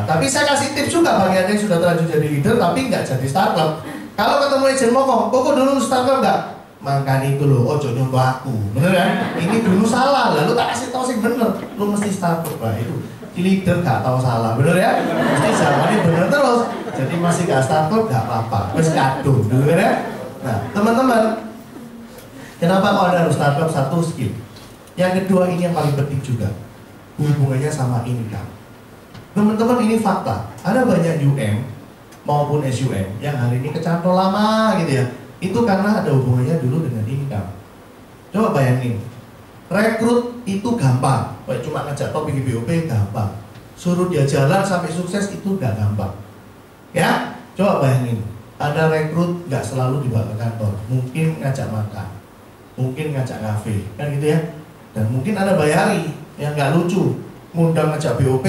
tapi saya kasih tips juga bagi anda yang sudah terlanjur jadi leader tapi nggak jadi startup. Kalau ketemu agent Moko, kok dulu startup nggak? Makanya itu loh, ojo nyontoh aku, bener kan? Ini dulu salah, lalu tak kasih tau sih bener, lu mesti startup lah itu. Leader gak tahu salah, bener ya? Mesti jawabannya bener terus. Jadi masih gak startup gak apa-apa, wes kado, bener ya? Nah, teman-teman, kenapa kok anda harus startup? Satu, skill. Yang kedua, ini yang paling penting juga, hubungannya sama income. Teman-teman, ini fakta. Ada banyak UM maupun SUM yang hari ini kecantol lama gitu ya. Itu karena ada hubungannya dulu dengan income. Coba bayangin, rekrut itu gampang, cuma ngajak topik BOP gampang. Suruh dia jalan sampai sukses itu gak gampang. Ya, coba bayangin, ada rekrut gak selalu dibawa ke kantor, mungkin ngajak makan, mungkin ngajak kafe, kan gitu ya. Dan mungkin ada bayari yang gak lucu, ngundang ngajak BOP,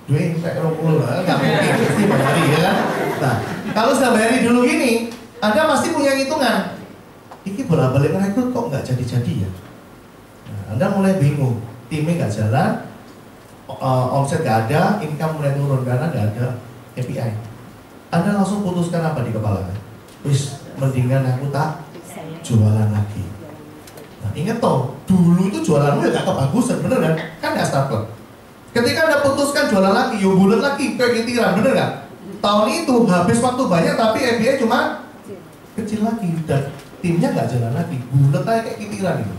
duit kayak 20 lah, gak mungkin, pasti bayari ya kan. Nah, kalau sudah bayari dulu gini, Anda pasti punya hitungan. Ini bolak-balik rekrut kok nggak jadi-jadi ya. Nah, Anda mulai bingung, timnya nggak jalan, omset nggak ada, income mulai turun karena nggak ada KPI. Anda langsung putuskan apa di kepala? Wis, mendingan aku tak jualan lagi. Nah, ingat toh, dulu itu jualanmu ya nggak kebagusan, bener kan? Kan nggak startup. Ketika Anda putuskan jualan lagi, yo bulat lagi, kayak gitiran, bener nggak? Tahun itu habis waktu banyak tapi KPI cuma kecil lagi dan timnya nggak jalan lagi, bulat aja kayak kitiran itu,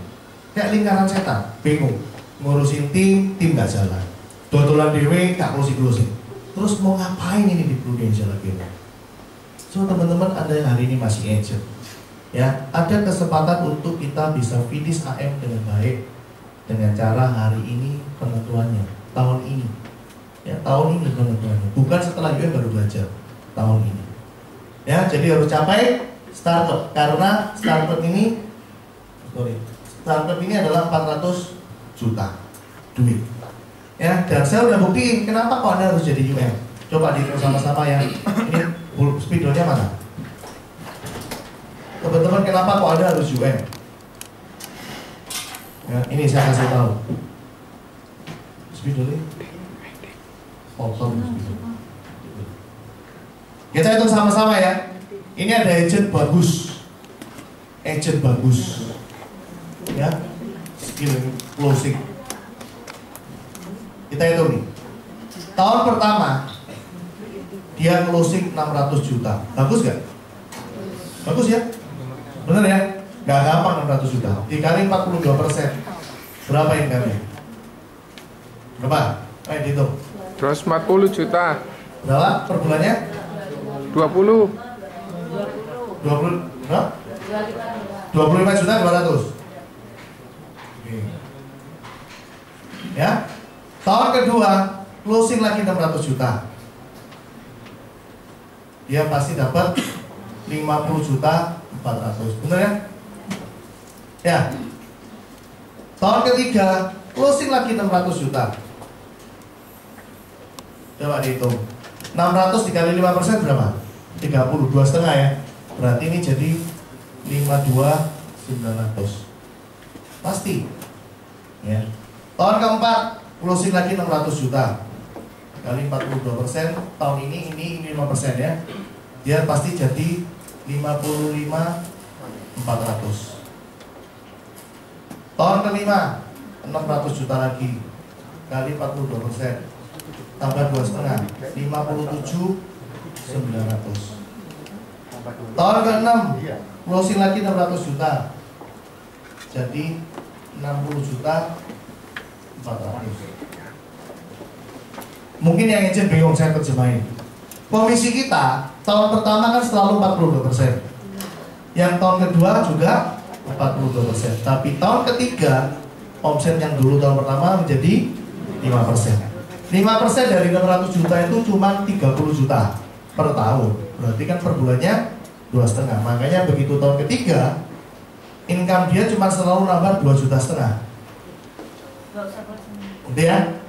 kayak lingkaran setan, bingung ngurusin tim nggak jalan, dodolan dewe nggak closing, terus mau ngapain ini di Prudential lagi? So teman-teman, Anda yang hari ini masih agent, ya ada kesempatan untuk kita bisa finish AM dengan baik dengan cara hari ini penentuannya, tahun ini, ya tahun ini penentuannya, bukan setelah UM baru belajar, tahun ini, ya jadi harus capai startup, karena startup ini adalah 400 juta duit ya, dan saya udah buktiin kenapa kok Anda harus jadi UM. Coba dihitung sama-sama yang ini spidolnya mana teman-teman, kenapa kok Anda harus UM ya, ini saya kasih tahu spidolnya kita hitung sama-sama ya. Ini ada agent bagus, ya, skill closing. Kita hitung nih. Tahun pertama dia closing 600 juta, bagus gak? Bagus ya? Bener ya? Gak gampang 600 juta. Dikali 42%, berapa income-nya? Berapa? Ayo dihitung. 140 juta. Berapa per bulannya? 20 berapa? 25 juta 200. Ya. Tahun kedua closing lagi 600 juta. Dia pasti dapat 50 juta 400. Benar ya? Ya. Tahun ketiga closing lagi 600 juta. Coba dihitung. 600 dikali 5% berapa? 30, 2,5 ya. Berarti ini jadi 52.900. Pasti. Ya. Tahun keempat closing lagi 600 juta. Kali 42%, tahun ini 5% ya. Dia pasti jadi 55.400. Tahun kelima 600 juta lagi. Kali 42%. Tambah 2,5, 57.900. Tahun ke-6 closing lagi 600 juta. Jadi 60 juta 400. Mungkin yang agent bingung, saya terjemahin. Komisi kita tahun pertama kan selalu 42%. Yang tahun kedua juga 42%. Tapi tahun ketiga omset yang dulu tahun pertama menjadi 5%. 5% dari 600 juta itu cuma 30 juta per tahun. Berarti kan per bulannya 2,5. Makanya begitu tahun ketiga income dia cuma selalu nambah 2,5 juta. Udah ya?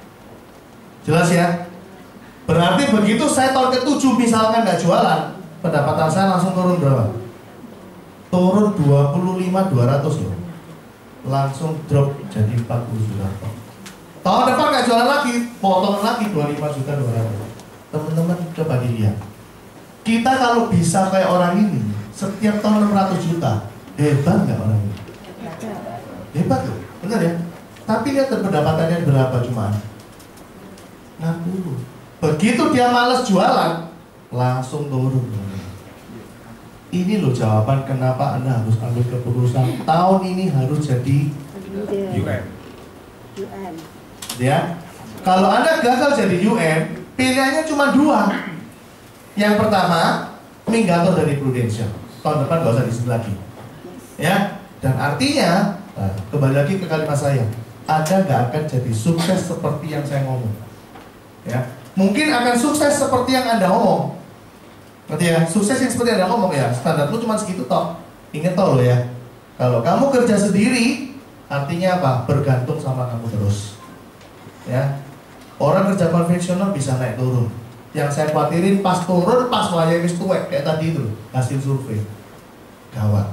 Jelas ya? Berarti begitu saya tahun ke-7 misalkan nggak jualan, pendapatan saya langsung turun berapa? Turun 25.200 loh. Langsung drop jadi 40 juta. Tahun depan nggak jualan lagi, potongan lagi 25 juta 200. Teman-teman coba dilihat. Kita kalau bisa kayak orang ini, setiap tahun 600 juta, hebat nggak orang ini? Hebat tuh, benar ya? Tapi lihat pendapatannya berapa cuma 60. Begitu dia malas jualan, langsung turun. Ini loh jawaban kenapa Anda harus ambil keputusan tahun ini harus jadi UN. Ya, kalau Anda gagal jadi UN, pilihannya cuma 2. Yang pertama, minggato dari Prudential. Tahun depan gak usah disebut lagi. Ya, dan artinya, kembali lagi ke kalimat saya, Anda gak akan jadi sukses seperti yang saya ngomong. Ya, mungkin akan sukses seperti yang Anda ngomong. Berarti ya, sukses yang seperti yang Anda ngomong ya, standar lu cuma segitu toh. Ingat toh lo ya, kalau kamu kerja sendiri, artinya apa? Bergantung sama kamu terus. Ya, orang kerja konvensional bisa naik turun. Yang saya khawatirin pas turun, pas wayang wis tuwek kayak tadi itu hasil survei. Gawat.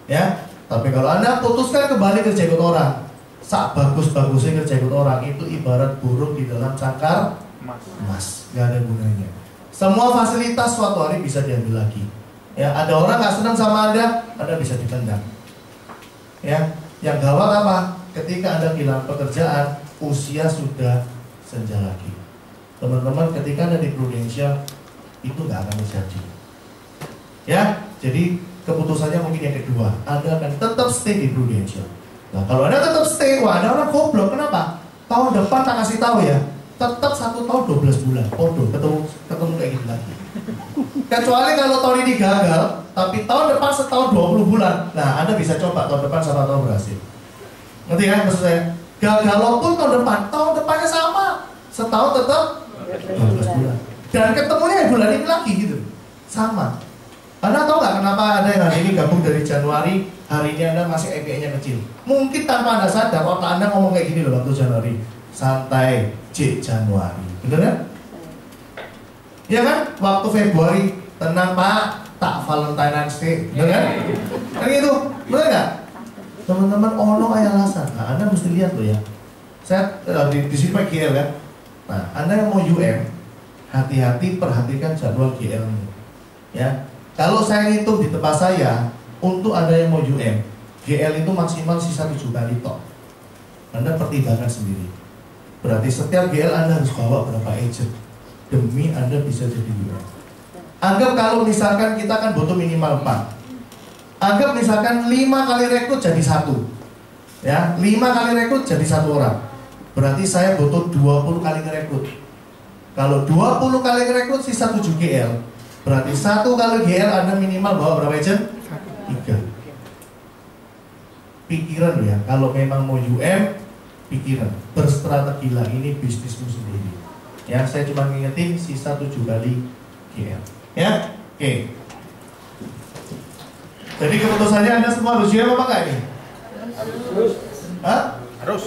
Ya, tapi kalau Anda putuskan kembali kerja ikut orang, sak bagus-bagusnya kerja ikut orang, itu ibarat burung di dalam cangkar emas, nggak ada gunanya. Semua fasilitas suatu hari bisa diambil lagi. Ya, ada orang nggak senang sama Anda bisa ditendang. Ya, yang gawat apa? Ketika Anda kehilangan pekerjaan, usia sudah senja lagi. Teman-teman, ketika Anda di Prudential, itu nggak akan terjadi. Ya, jadi keputusannya mungkin yang kedua, Anda akan tetap stay di Prudential. Nah, kalau Anda tetap stay, wah, ada orang goblok. Kenapa? Tahun depan tak kasih tahu ya, tetap 1 tahun 12 bulan. Podo, ketemu kayak gitu lagi. Kecuali kalau tahun ini gagal, tapi tahun depan setahun 20 bulan. Nah, Anda bisa coba tahun depan sama tahun berhasil. Ngerti kan maksud saya? Gagal pun tahun depannya sama. Setahun tetap 12 bulan. Dan ketemunya bulan ini lagi gitu. Sama. Anda tahu nggak kenapa ada yang hari ini gabung dari Januari, hari ini Anda masih EPE-nya kecil? Mungkin tanpa Anda sadar, otak Anda ngomong kayak gini loh waktu Januari. Santai, J Januari. Bener kan? Ya kan? Waktu Februari, tenang Pak, tak Valentine's Day. Bener kan? Kan gitu. Bener nggak? Teman-teman, ono kayak alasan. Nah, Anda mesti lihat loh ya. Saya di sini Pak GL kan. Nah, Anda yang mau UM, hati-hati perhatikan jadwal GL ini. Ya, kalau saya ngitung di tempat saya, untuk Anda yang mau UM, GL itu maksimal sisa 7 kali tok. Anda pertimbangkan sendiri. Berarti setiap GL Anda harus bawa berapa agent demi Anda bisa jadi UM. Anggap kalau misalkan kita kan butuh minimal 4. Anggap misalkan 5 kali rekrut jadi 1. Ya, 5 kali rekrut jadi 1 orang. Berarti saya butuh 20 kali ngerekrut. Kalau 20 kali ngerekrut sisa 7 GL. Berarti 1 kali GL Anda minimal bawa berapa agent? 3. Pikiran ya, kalau memang mau UM, pikiran, berstrategi lah, ini bisnismu sendiri. Ya, saya cuma ngingetin sisa 7 kali GL. Ya, oke. Jadi keputusannya Anda semua harus UM apa enggak ini? Harus. Hah? Harus.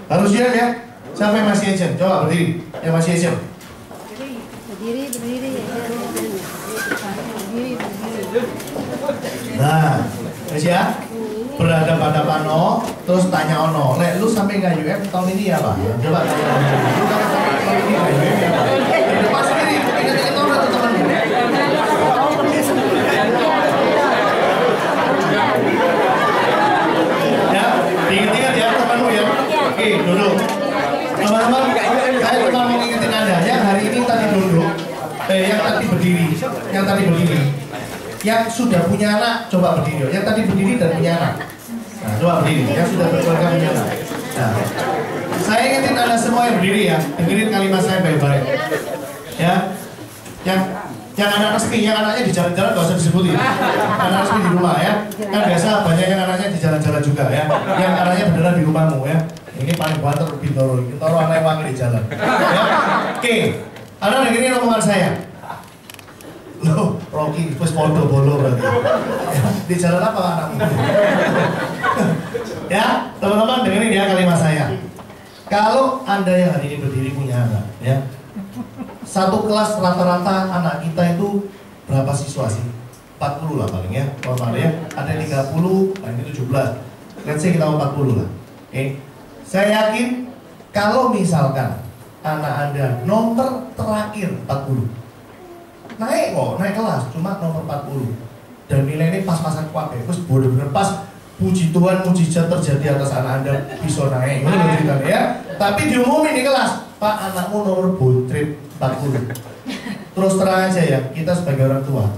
Harus UM ya? Siapa yang masih agent? Coba berdiri. Yang masih agent. Berdiri. Nah, guys ya, berhadapan-hadapan no, terus tanya ono, Lek lu sampai nggak UM tahun ini ya Pak? Coba tanya ono, lu kan sampai tahun ini nggak UM ya Pak? Di depan sendiri, ingat-ingat orang tuh teman. Ya, diingat-ingat ya temanmu ya. Oke, duduk. Teman-teman, saya cuma mau ingetin Anda, yang hari ini tadi duduk, yang tadi berdiri, yang sudah punya anak, coba berdiri. Yang tadi berdiri dan punya anak. Nah, coba berdiri. Yang sudah berkeluarga punya anak. Nah, saya ingetin Anda semua yang berdiri ya, dengerin kalimat saya baik-baik. Ya, yang anak resmi, yang anaknya di jalan-jalan gak usah disebutin. Anak resmi di rumah ya. Kan biasa banyak yang anaknya di jalan-jalan juga ya. Yang anaknya beneran di rumahmu ya. Ini paling banter Bintoro anak yang wangi di jalan. Ya. Oke, Anda dengerin omongan saya. Loh, Rocky, terus podo bolo berarti. Di jalan apa anakmu? Ya, teman-teman dengerin ya kalimat saya. Kalau Anda yang hari ini berdiri punya anak, ya, satu kelas rata-rata anak kita itu berapa siswa sih? 40 lah paling ya, normal ya. Ada 30, nah ini 17. Let's say kita 40 lah. Oke. Saya yakin Kalau misalkan anak Anda nomor terakhir 40, naik kok, naik kelas, cuma nomor 40, dan nilainya pas-pasan kuat ya, terus bener-bener pas, puji Tuhan, mujizat terjadi atas anak Anda, bisa naik, ini ceritanya ya. Tapi diumumin di kelas, Pak, anakmu nomor bontrip 40. Terus terang aja ya, kita sebagai orang tua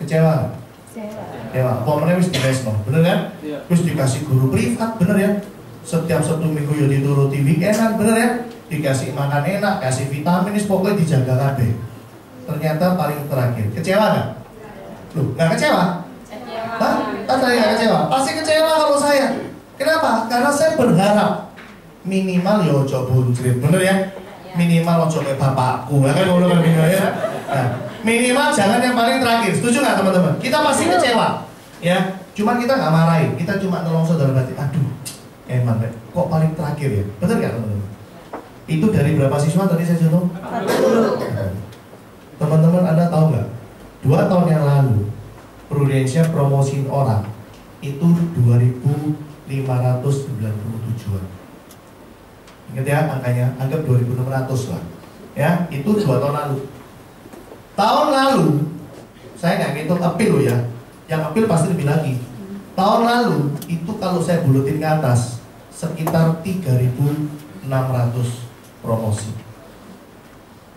kecewa. Kecewa. Pokoknya wis diresno, bener kan? Terus dikasih guru privat, bener ya? Setiap 1 minggu ya dituruti weekendan, bener ya? Dikasih makan enak, kasih vitamin, pokoknya dijaga kabeh. Ternyata paling terakhir, kecewa nggak? Loh, nggak kecewa? Hah? Saya nggak kecewa? Pasti kecewa kalau saya. Kenapa? Karena saya berharap minimal ya ojo buncrit, bener ya? Minimal ojo kayak bapakku, ya kan? Kan ya? Nah, minimal jangan yang paling terakhir. Setuju nggak teman-teman? Kita pasti kecewa, ya. Cuman kita nggak marahin, kita cuma nolong saudara batin. Aduh, emang kok paling terakhir ya? Bener nggak teman-teman? Itu dari berapa siswa tadi saya contoh? 40. Teman-teman Anda tahu nggak? 2 tahun yang lalu Prudensia promosiin orang itu 2.597an. Ingat ya angkanya, anggap 2.600 lah. Ya, itu 2 tahun lalu. Tahun lalu saya nggak ngitung apil loh ya, yang apil pasti lebih lagi. Tahun lalu itu kalau saya bulutin ke atas sekitar 3.600 promosi.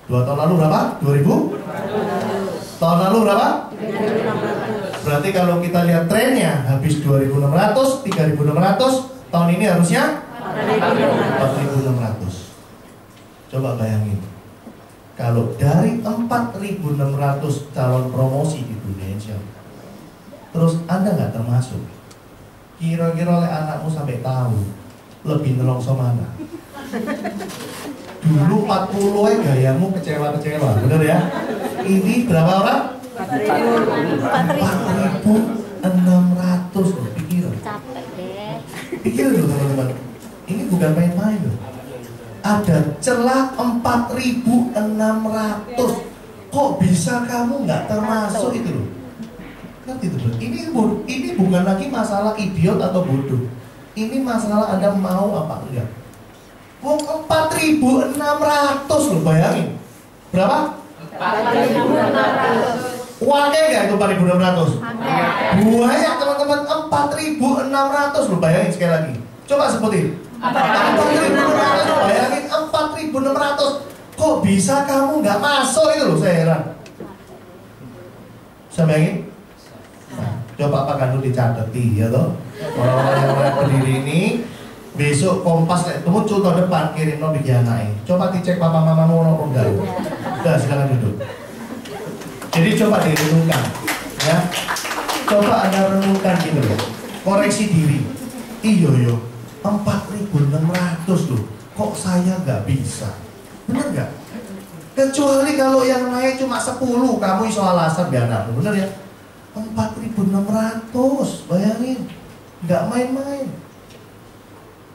2 tahun lalu berapa? 2000? Tahun lalu berapa? 3.600. Berarti kalau kita lihat trennya habis 2.600, 3.600, tahun ini harusnya 4.600. Coba bayangin. Kalau dari 4.600 calon promosi di Indonesia, terus Anda nggak termasuk, kira-kira oleh anakmu sampai tahu lebih nelongso mana? Dulu 40 gayamu kecewa-kecewa, bener ya? Ini berapa orang? 4.600 loh, pikir. Capek deh. Pikir loh teman-teman, ini bukan main-main loh. Ada celah 4.600. Kok bisa kamu nggak termasuk itu loh? Ngerti itu loh. Ini bukan lagi masalah idiot atau bodoh. Ini masalah Anda mau apa enggak. Wong 4.600 loh, bayangin. Berapa? 4.600. Wakil nggak itu 4.600? Banyak teman-teman, 4.600 loh, bayangin sekali lagi. Coba sebutin. 4.600, bayangin 4.600. Kok bisa kamu nggak masuk itu loh, saya heran. Bisa bayangin? Nah, coba Pak Kanu dicateti ya toh. Orang-orang berdiri ini besok Kompas muncul tahun depan kirim no bijanai. Coba dicek papa mamamu no enggak. Udah silakan duduk. Jadi coba direnungkan, ya. Coba Anda renungkan gitu loh. Koreksi diri. Iyo 4.600 loh. Kok saya nggak bisa? Bener nggak? Kecuali kalau yang naik cuma 10, kamu iso alasan biar anakmu, bener ya? 4.600, bayangin, nggak main-main.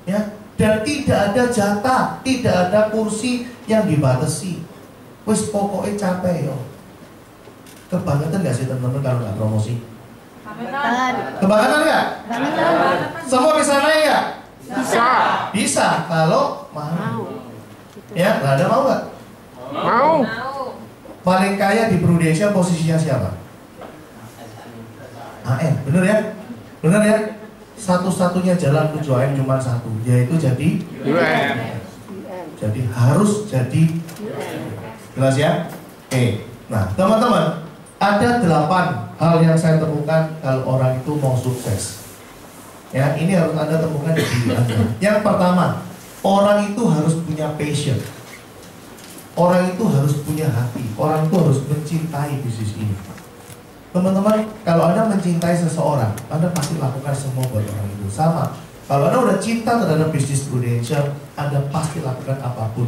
Ya, dan tidak ada jatah, tidak ada kursi yang dibatasi. Wes pokoknya capek yo. Kebangetan nggak sih teman-teman kalau nggak promosi? Kebangetan nggak? Semua bisa naik ya? Bisa. Bisa kalau mau. Ya, nggak ada mau nggak? Mau. Paling kaya di Prudensia posisinya siapa? AM, bener ya? Bener ya? Satu-satunya jalan menuju AM cuma satu, yaitu jadi UM. Jadi harus jadi jelas ya? Oke. Nah, teman-teman, ada 8 hal yang saya temukan kalau orang itu mau sukses. Ya, ini harus Anda temukan di diri Anda. Yang pertama, orang itu harus punya passion. Orang itu harus punya hati. Orang itu harus mencintai bisnis ini. Teman-teman, kalau Anda mencintai seseorang, Anda pasti lakukan semua buat orang itu. Sama, kalau Anda udah cinta terhadap bisnis Prudensia, Anda pasti lakukan apapun.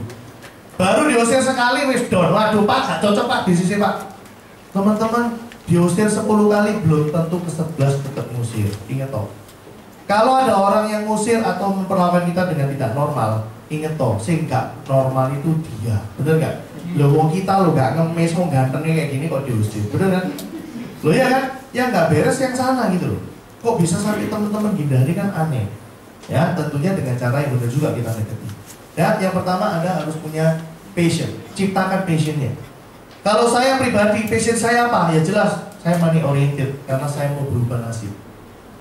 Baru diusir sekali, wis down. Waduh Pak, gak cocok Pak bisnisnya Pak. Teman-teman, diusir 10 kali belum tentu ke-11 tetap ngusir. Ingat toh. Kalau ada orang yang ngusir atau memperlakukan kita dengan tidak normal, ingat toh, sing gak normal itu dia. Bener gak? Loh wong kita lo gak ngemis, mau gantengnya kayak gini kok diusir. Bener kan? Loh ya kan, yang nggak beres yang sana gitu loh. Kok bisa sampai teman-teman hindari kan aneh. Ya tentunya dengan cara yang benar juga kita dekati. Ya, yang pertama Anda harus punya passion, ciptakan passionnya. Kalau saya pribadi, passion saya apa? Ya jelas, saya money oriented karena saya mau berubah nasib.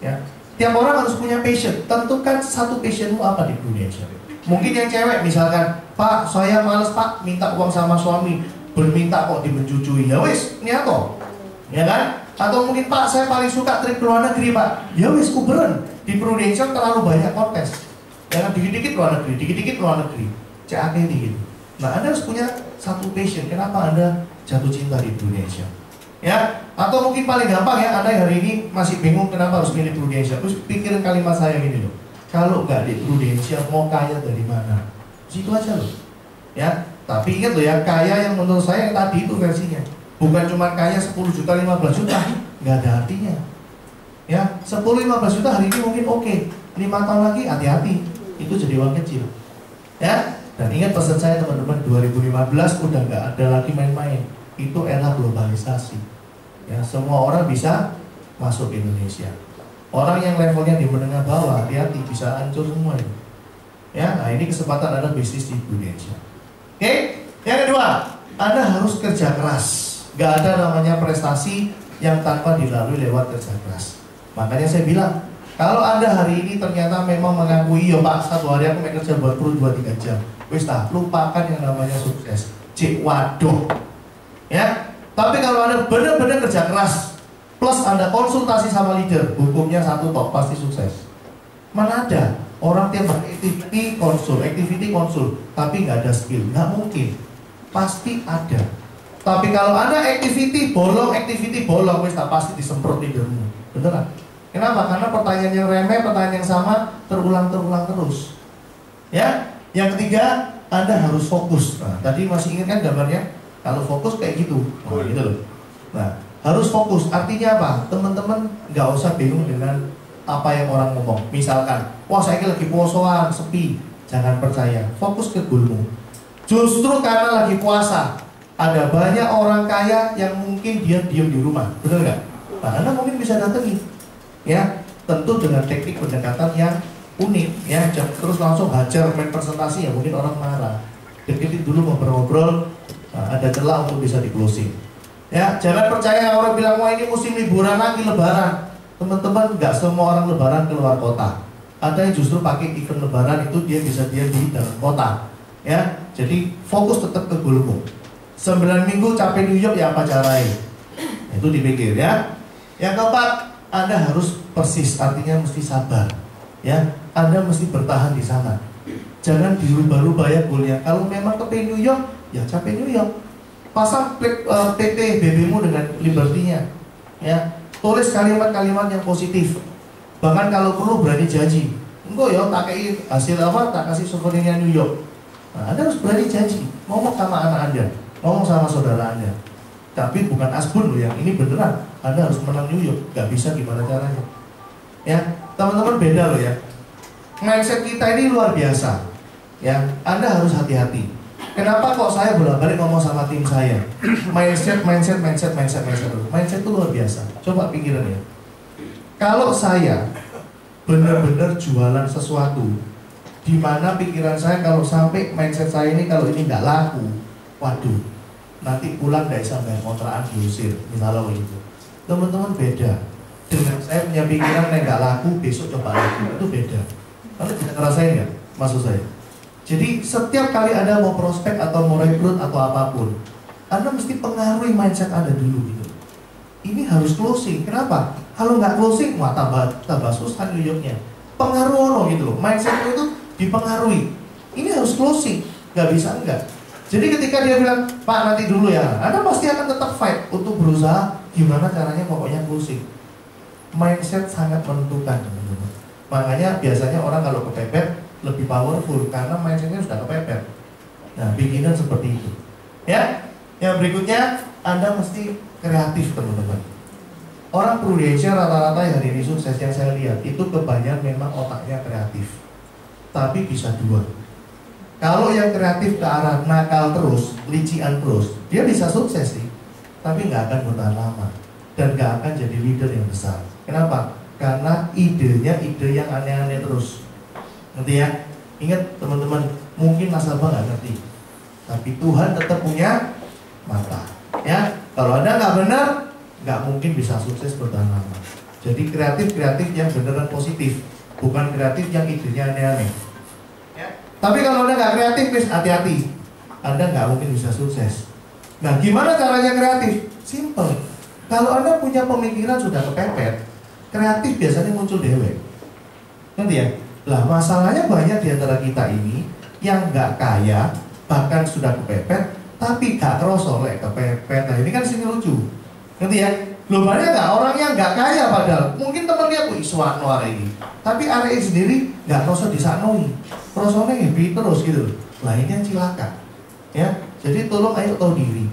Ya, tiap orang harus punya passion. Tentukan satu passionmu apa di Indonesia. Mungkin yang cewek misalkan, Pak, saya males Pak minta uang sama suami, berminta kok dimencucui. Ya wis, niato, ya kan? Atau mungkin Pak, saya paling suka trip ke luar negeri Pak. Ya wis, kuberan. Di Prudential terlalu banyak kontes. Ya kan, dikit-dikit luar negeri, dikit-dikit luar negeri. CAK dikit. Nah, Anda harus punya satu passion. Kenapa Anda jatuh cinta di Indonesia? Ya, atau mungkin paling gampang ya, Anda hari ini masih bingung kenapa harus milih Prudential. Terus pikirin kalimat saya gini loh. Kalau nggak di Prudential, mau kaya dari mana? Situ aja loh. Ya, tapi ingat loh ya, kaya yang menurut saya yang tadi itu versinya. Bukan cuma kaya 10 juta, 15 juta, nggak ada artinya. Ya, 10-15 juta hari ini mungkin oke. 5 tahun lagi hati-hati, itu jadi uang kecil. Ya, dan ingat pesan saya teman-teman, 2015 udah nggak ada lagi main-main. Itu era globalisasi. Ya, semua orang bisa masuk Indonesia. Orang yang levelnya di menengah bawah, hati-hati, bisa hancur semua itu. Ya, nah ini kesempatan Anda bisnis di Indonesia. Oke, yang kedua, Anda harus kerja keras. Gak ada namanya prestasi yang tanpa dilalui lewat kerja keras. Makanya saya bilang, kalau Anda hari ini ternyata memang mengakui, ya Pak, satu hari aku main kerja buat perut 2-3 jam, wis dah, lupakan yang namanya sukses. Cik, waduh. Ya, tapi kalau Anda benar-benar kerja keras, plus Anda konsultasi sama leader, hukumnya satu tok, pasti sukses. Mana ada orang tiap hari activity konsul, tapi nggak ada skill, nggak mungkin. Pasti ada. Tapi kalau Anda activity bolong, wis tak pasti disemprot leadermu. Beneran? Kenapa? Karena pertanyaan yang remeh, pertanyaan yang sama terulang terus. Ya. Yang ketiga, Anda harus fokus. Nah, tadi masih ingat kan gambarnya? Kalau fokus kayak gitu, gitu loh. Nah, harus fokus. Artinya apa? Teman-teman nggak usah bingung dengan apa yang orang ngomong. Misalkan, wah saya lagi puasaan, sepi. Jangan percaya. Fokus ke goalmu. Justru karena lagi puasa, ada banyak orang kaya yang mungkin dia diam di rumah, benar nggak? Nah, Anda mungkin bisa datangi, ya, tentu dengan teknik pendekatan yang unik, ya. Terus langsung hajar main presentasi, ya mungkin orang marah. Deketin dulu, ngobrol-ngobrol, nah, ada celah untuk bisa di closing. Ya, jangan percaya orang bilang wah ini musim liburan lagi lebaran. Teman-teman, nggak semua orang lebaran keluar kota. Ada yang justru pakai event lebaran itu dia bisa di dalam kota. Ya, jadi fokus tetap ke goalmu. 9 minggu capek New York ya apa caranya? Itu dipikir ya. Yang keempat, Anda harus persis, artinya mesti sabar. Ya, Anda mesti bertahan di sana. Jangan dirubah-rubah ya goalnya. Kalau memang ke New York, ya capek New York. Pasang PP BB-mu dengan liberty-nya. Ya, tulis kalimat-kalimat yang positif. Bahkan kalau perlu berani janji. Enggak ya, tak kasih hasil apa, tak kasih souvenirnya New York. Nah, Anda harus berani janji. Ngomong sama anak Anda, ngomong sama saudara Anda. Tapi bukan asbun loh yang ini beneran. Anda harus menang New York. Gak bisa gimana caranya. Ya, teman-teman beda loh ya. Mindset kita ini luar biasa. Ya, Anda harus hati-hati. Kenapa kok saya bolak-balik ngomong sama tim saya? Mindset itu luar biasa. Coba pikiran ya. Kalau saya benar-benar jualan sesuatu, di mana pikiran saya kalau sampai mindset saya ini kalau ini nggak laku, waduh, nanti pulang nggak bisa bayar kontrakan diusir, misalnya begitu. Teman-teman beda. Dengan saya punya pikiran yang nggak laku, besok coba laku, itu beda. Anda bisa ngerasain nggak? Maksud saya. Jadi setiap kali Anda mau prospek atau mau rekrut atau apapun, Anda mesti pengaruhi mindset Anda dulu gitu. Ini harus closing. Kenapa? Kalau nggak closing, wah tambah susah New Yorknya. Pengaruh gitu loh. Mindset itu dipengaruhi. Ini harus closing. Nggak bisa enggak. Jadi ketika dia bilang, Pak nanti dulu ya, Anda pasti akan tetap fight untuk berusaha gimana caranya pokoknya closing. Mindset sangat menentukan teman-teman. Makanya biasanya orang kalau kepepet lebih powerful karena mindsetnya sudah kepepet. Nah, bikinan seperti itu. Ya, yang berikutnya Anda mesti kreatif teman-teman. Orang Prudential rata-rata yang hari ini sukses yang saya lihat itu kebanyakan memang otaknya kreatif. Tapi bisa dua. Kalau yang kreatif ke arah nakal terus, lician terus, dia bisa sukses sih, tapi nggak akan bertahan lama dan nggak akan jadi leader yang besar. Kenapa? Karena idenya ide yang aneh-aneh terus. Nanti ya, ingat teman-teman, mungkin nasabah nggak ngerti, tapi Tuhan tetap punya mata. Ya, kalau Anda nggak benar, nggak mungkin bisa sukses bertahan lama. Jadi kreatif yang beneran positif, bukan kreatif yang idenya aneh-aneh. Ya. Tapi kalau Anda nggak kreatif, please hati-hati, Anda nggak mungkin bisa sukses. Nah, gimana caranya kreatif? Simple. Kalau Anda punya pemikiran sudah kepepet, kreatif biasanya muncul dewek. Nanti ya. Lah masalahnya banyak di antara kita ini yang nggak kaya, bahkan sudah kepepet, tapi gak kerosok lek kepepet. Nah ini kan sini lucu. Ngerti ya? Loh banyak nggak orang yang nggak kaya padahal mungkin teman dia iswakno hari ini, tapi area sendiri nggak kerosok disanoi, kerosoknya happy terus gitu. Lah ini yang cilaka. Ya, jadi tolong ayo tahu diri.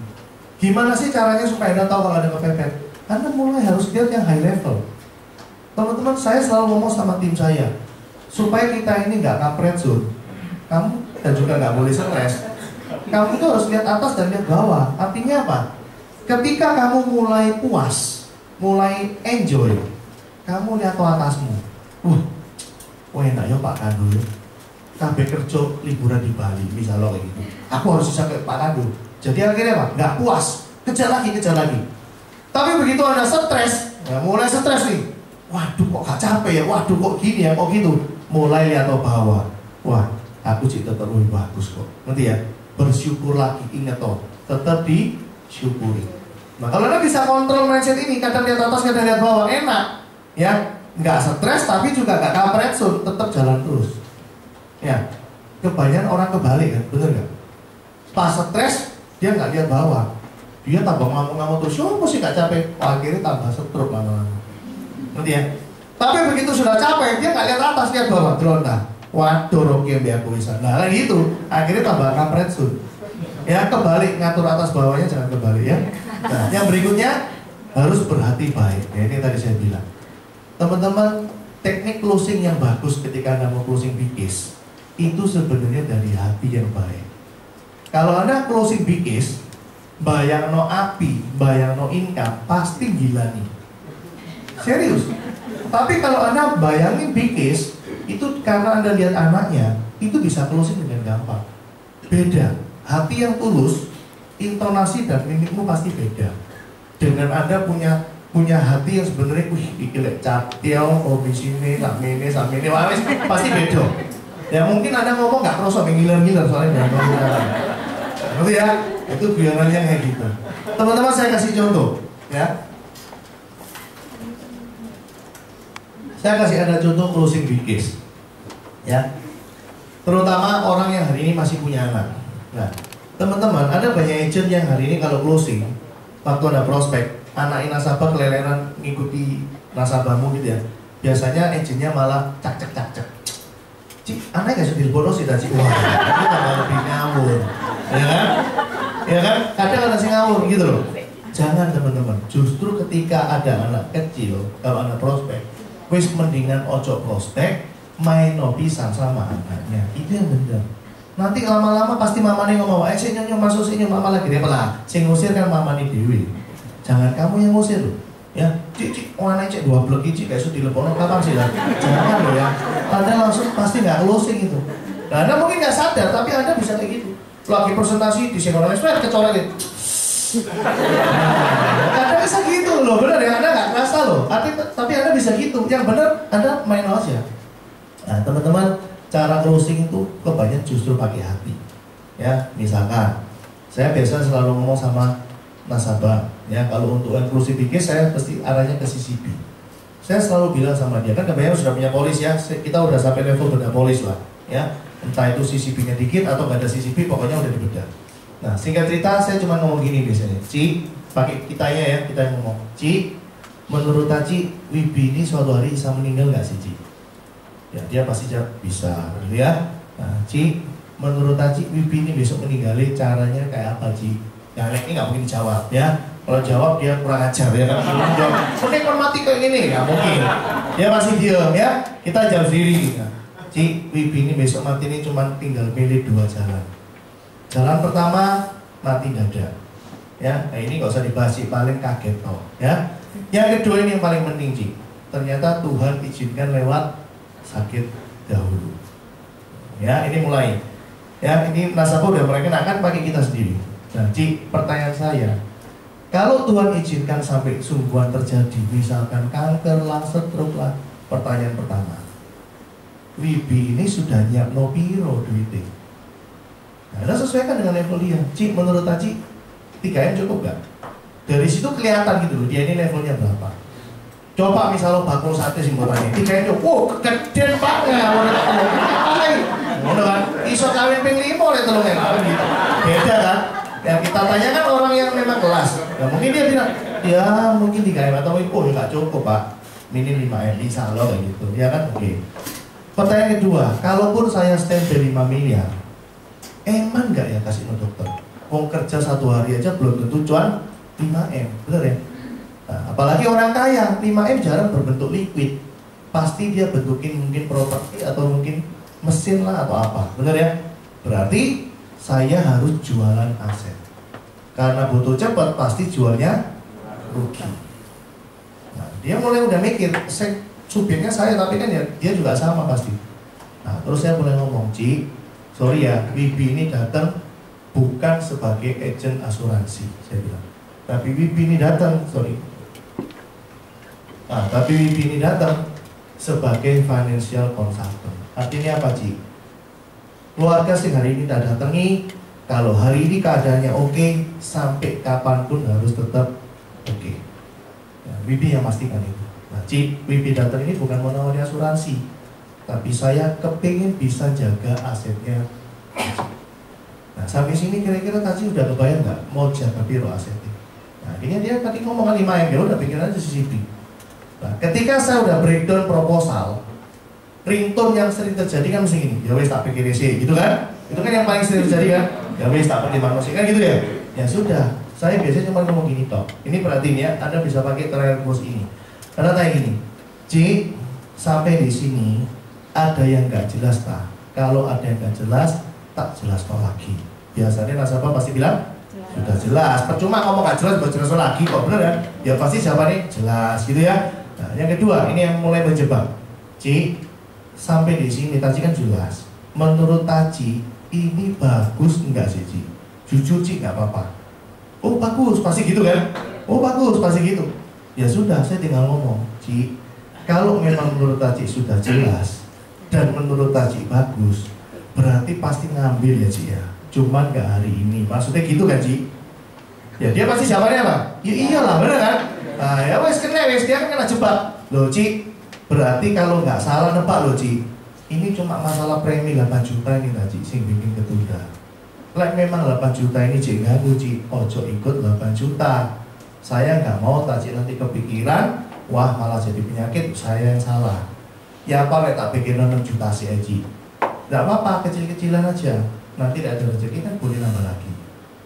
Gimana sih caranya supaya Anda tahu kalau ada kepepet? Anda mulai harus lihat yang high level. Teman-teman, saya selalu ngomong sama tim saya, supaya kita ini nggak kampret zone. Kamu dan juga nggak boleh stres. Kamu itu harus lihat atas dan lihat bawah. Artinya apa? Ketika kamu mulai puas, mulai enjoy, kamu lihat ke atasmu. Enak ya Pak Kandu. Kabeh kerja liburan di Bali, misalnya kayak gitu. Aku harus bisa kayak Pak Kandu. Jadi akhirnya apa? Nggak puas, kejar lagi. Tapi begitu Anda stres, ya mulai stres nih. Waduh kok gak capek ya, waduh kok gini ya, kok gitu. Mulai lihat ke bawah. Wah, aku sih tetap lebih bagus kok. Nanti ya, bersyukur lagi, ingat toh, tetap disyukuri. Nah kalau Anda bisa kontrol mindset ini, kadang lihat atas, kadang lihat bawah, enak. Ya, nggak stres tapi juga nggak kampret, tetap jalan terus. Ya, kebanyakan orang kebalik kan, bener nggak? Pas stres dia nggak lihat bawah, dia tambah ngamuk-ngamuk terus. Siapa sih nggak capek? Akhirnya tambah stroke lama-lama. Nanti ya. Tapi begitu sudah capek dia nggak lihat atas, lihat bawah, geronda. Waduh, roke biar aku bisa. Nah kayak gitu, akhirnya tambah kampret sun. Ya kebalik, ngatur atas bawahnya jangan kebalik ya. Nah, yang berikutnya harus berhati baik. Ya, ini tadi saya bilang. Teman-teman, teknik closing yang bagus ketika Anda mau closing big case itu sebenarnya dari hati yang baik. Kalau Anda closing big case, bayangno api, bayangno income, pasti gila nih. Serius. Tapi kalau Anda bayangin big case, itu karena Anda lihat anaknya, itu bisa closing dengan gampang. Beda. Hati yang tulus, intonasi dan mimikmu pasti beda. Dengan Anda punya hati yang sebenarnya, iki lek catil, komisi ini, sakmene, pasti beda. Ya mungkin Anda ngomong nggak kerasa ngiler-ngiler soalnya nggak ngomong. Ngerti ya? Itu biarannya kayak gitu. Teman-teman saya kasih contoh, ya. Saya kasih Anda contoh closing big case, ya. Terutama orang yang hari ini masih punya anak. Nah, teman-teman, ada banyak agent yang hari ini kalau closing, waktu ada prospek, anak nasabah keleleran ngikuti nasabahmu gitu ya. Biasanya agentnya malah cak. Cik, anak gak sudah boros sih tadi. Wah, itu tambah lebih ngawur, ya kan? Ya kan? Kadang ada sih ngawur gitu loh. Jangan teman-teman. Justru ketika ada anak kecil, kalau anak prospek, wis mendingan ojo prospek, main no pisan sama anaknya. Itu yang benar. Nanti lama-lama pasti mamane ngomong, sing nyonya masuk sini mama lagi dia pelah. Sing ngusir kan mamane dewi. Jangan kamu yang ngusir loh. Ya, cik, mana cek 2 blok cik kayak sudah dilepono kapan sih lah. Jangan loh ya. Anda langsung pasti nggak closing itu. Nah, Anda mungkin nggak sadar, tapi Anda bisa kayak gitu. Lagi presentasi di sini orang ekspert kecoret. Kadang bisa gitu loh, benar ya. Anda nggak kerasa loh. Tapi Anda bisa gitu. Yang benar Anda main aja. Nah, teman-teman, cara closing itu kebanyakan justru pakai hati. Ya, misalkan saya biasa selalu ngomong sama nasabah, ya kalau untuk closing big case saya pasti arahnya ke CCP. Saya selalu bilang sama dia, kan kebanyakan sudah punya polis ya, kita udah sampai level bedah polis lah, ya entah itu CCP-nya dikit atau nggak ada CCP, pokoknya udah dibedah. Nah singkat cerita saya cuma ngomong gini biasanya, Ci, pakai kitanya ya, kita yang ngomong, Ci, menurut Ci, Wibi ini suatu hari bisa meninggal nggak sih Ci? Ya dia pasti jawab bisa, gitu ya. Nah Ci, menurut Ci, Wibi ini besok meninggalnya caranya kayak apa Ci? Yang ini nggak mungkin dijawab ya. Kalau jawab dia kurang ajar ya kan. Mending kon mati kayak gini nggak mungkin. Dia masih diam ya. Kita jawab sendiri. Ci, Wibi ini besok mati ini cuma tinggal pilih 2 jalan. Jalan pertama mati dada. Ya, nah ini nggak usah dibahas sih, paling kaget toh. Ya. Yang kedua ini yang paling penting Ci. Ternyata Tuhan izinkan lewat sakit dahulu. Ya, ini mulai. Ya, ini nasabah udah mengenakan pakai kita sendiri. Nah, Ci, pertanyaan saya, kalau Tuhan izinkan sampai sungguhan terjadi, misalkan kanker, langsat, stroke lah, pertanyaan pertama, Wibi ini sudah nyiap no piro duitnya? Nah, Anda sesuaikan dengan level dia. Ci, menurut Ci, 3M cukup gak? Dari situ kelihatan gitu loh, dia ini levelnya berapa. Coba misalnya bakul sate sih murahnya, 3M cukup, kegedean banget. Ngono kan, iso kawin ping 5 oleh telung enak gitu. Beda kan? Yang kita tanyakan orang yang memang kelas. Ya mungkin dia bilang, ya mungkin 3M atau oh nggak cukup pak, minim 5M, insya Allah kayak gitu. Ya kan, oke. Pertanyaan kedua, kalaupun saya standby 5 miliar, emang nggak ya kasih no dokter? Mau kerja 1 hari aja belum tentu cuan 5M, bener ya? Nah, apalagi orang kaya, 5M jarang berbentuk liquid. Pasti dia bentukin mungkin properti atau mungkin mesin lah atau apa, bener ya? Berarti saya harus jualan aset. Karena butuh cepat, pasti jualnya rugi. Nah, dia mulai udah mikir, subjeknya saya, tapi kan ya dia juga sama pasti. Nah, terus saya mulai ngomong, Ci, sorry ya, Wibi ini datang bukan sebagai agent asuransi, saya bilang. Tapi Wibi ini datang, sorry. Nah, tapi Wibi ini datang sebagai financial consultant. Artinya apa, Ci? Keluarga sih hari ini tak datangi. Kalau hari ini keadaannya oke, sampai kapanpun harus tetap oke. Ya, Wibi yang pastikan itu. Nah, Ci, Wibi datang ini bukan mau nawari asuransi, tapi saya kepingin bisa jaga asetnya. Nah, sampai sini kira-kira Taci udah kebayang nggak mau jaga biro asetnya? Nah, akhirnya dia tadi ngomong 5M, ya udah pikir aja CCTV. Nah, ketika saya udah breakdown proposal, ringtone yang sering terjadi kan mesti gini, ya wes tak pikir sih, gitu kan? Itu kan yang paling sering terjadi kan? Ya wes tak pertimbang sih, kan gitu ya? Ya sudah, saya biasanya cuma ngomong gini toh. Ini perhatiin ya, Anda bisa pakai trial course ini. Karena tanya gini, Ci, sampai di sini ada yang nggak jelas tak? Kalau ada yang nggak jelas, tak jelas kok lagi. Biasanya nasabah pasti bilang sudah jelas. Percuma ngomong nggak jelas, buat jelas lagi kok, bener kan? Ya pasti jawabannya jelas, gitu ya. Nah, yang kedua, ini yang mulai menjebak, Ci. Sampai di sini Taci kan jelas. Menurut Taci ini bagus enggak sih, Ci? Jujur, Ci, nggak apa-apa. Oh bagus, pasti gitu kan? Oh bagus, pasti gitu. Ya sudah, saya tinggal ngomong, Ci, kalau memang menurut Taci sudah jelas dan menurut Taci bagus, berarti pasti ngambil ya, Ci ya. Cuman nggak hari ini. Maksudnya gitu kan, Ci? Ya dia pasti jawabannya apa? Ya iyalah, bener kan? Nah ya wes kena, wes dia kan kena jebak. Loh, Ci, berarti kalau nggak salah nebak loh, Ci, ini cuma masalah premi 8 juta ini tadi sing bikin ketunda. Like memang 8 juta ini Ci ganggu, Ci, ojo ikut 8 juta. Saya nggak mau Taci nanti kepikiran, wah malah jadi penyakit, saya yang salah. Ya apa tak pikirin 6 juta sih, Ci. Nggak apa-apa, kecil-kecilan aja. Nanti ada rezeki kan boleh nambah lagi.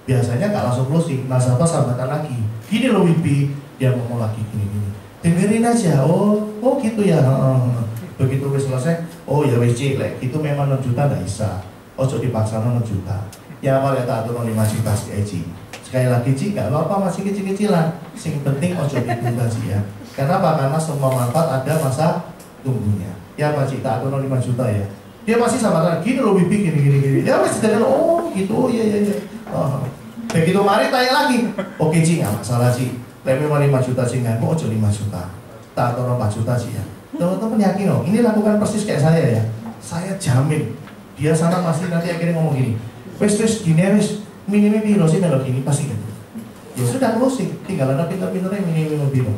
Biasanya nggak langsung closing, nasabah sambatan lagi. Gini loh Wibi, dia ngomong lagi gini-gini. Dengerin aja, oh gitu ya. Begitu wis selesai, oh ya wis Ci, itu memang 6 juta nggak bisa. Ojo dipaksa 6 juta. Ya apa ya tak turun 5 juta sih, Ci. Sekali lagi Ci, nggak apa-apa, masih kecil-kecilan. Sing penting ojo ditunda sih ya. Karena apa? Karena semua manfaat ada masa tunggunya. Ya Pak Ci, tak turun 5 juta ya. Dia pasti sama gini loh Wibi, gini. Dia pasti dengan oh gitu, oh iya. Oh. Begitu mari tanya lagi, oke Ci, nggak masalah Ci. Memang 5 juta sih nggak, ojo 5 juta. Tak turun 4 juta sih ya. Teman-teman yakin loh, ini lakukan persis kayak saya ya. Saya jamin, dia sana masih nanti akhirnya ngomong gini. Wes gini wes, minimum biro sih melo gini pasti gitu. Ya sudah closing, tinggal ada pintar-pintarnya minimum biro.